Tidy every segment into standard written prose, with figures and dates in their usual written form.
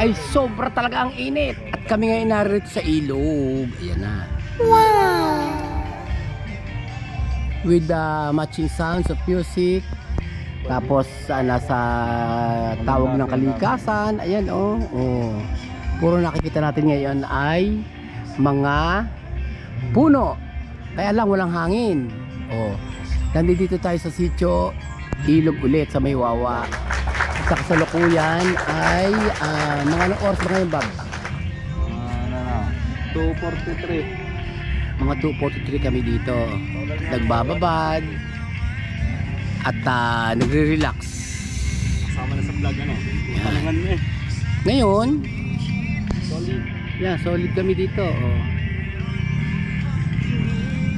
ay sobra talaga ang init. At kami ngayon narito sa ilog. Ayan na. Wow! With the matching sounds of music. Tapos nasa tawag ng kalikasan. Ayan oh. Puro nakikita natin ngayon ay mga puno. Kaya lang walang hangin. Nandito tayo sa sitio Ilog ulit sa Maywawa. At sa kasalukuyan ay mga anong oras ba ngayon, Bob? 2:43. Mga 2:43 kami dito. Nagbababad at nagre-relax. Kasama na sa vlog ano. Yan. Tanungan mo eh. Ngayon, Solid. solid kami dito.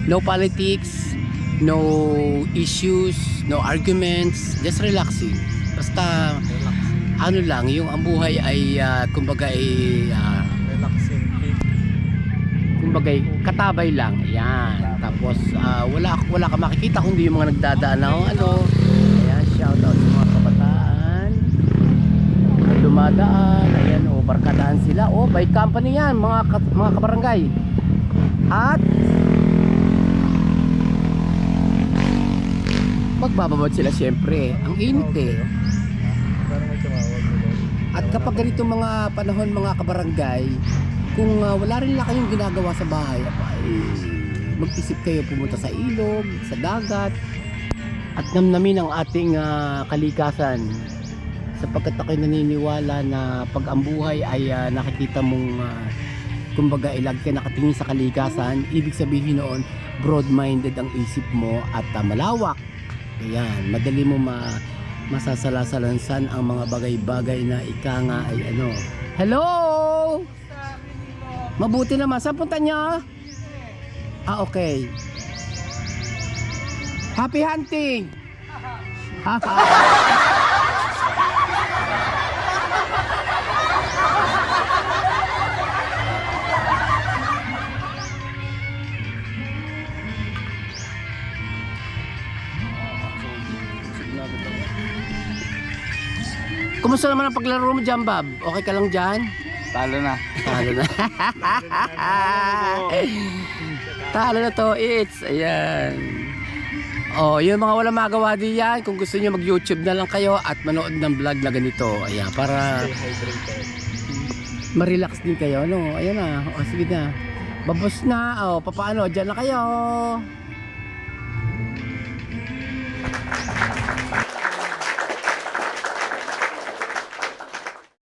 No politics, no issues, no arguments, just relaxing. Basta ano lang, yung ang buhay ay kumbaga Relaxing. katabay lang. Yan. Tapos wala ka makikita kundi yung mga nagdadaan na Ayan, shout out sa mga kabataan na dumadaan. Ayan, barkadaan sila. By company yan, mga kabarangay. At magbababad sila siyempre. Ang init eh. At kapag ganito mga panahon mga kabarangay, kung wala rin lang kayong ginagawa sa bahay, ay mag-isip kayo pumunta sa ilog, sa dagat, at namnamin ang ating kalikasan. Sapagkat ako'y naniniwala na pag ang buhay ay nakikita mong kumbaga ilag ka nakatingin sa kalikasan, ibig sabihin noon broad-minded ang isip mo at malawak. Ayan, madali mo masasalasalansan ang mga bagay-bagay na ika nga ay Hello! Mabuti naman. Saan punta nyo? Okay. Happy hunting! Kumusta naman ang paglaro mo dyan, Bob? Okay ka lang dyan? Talo na. Talo na. Talo na to, it's. Ayan. Yung mga walang magawa din yan, kung gusto niyo mag-YouTube na lang kayo at manood ng vlog na ganito. Ayan, para ma-relax din kayo, no? Ayan na. Sige na. Babos na. Papaano? Diyan na kayo.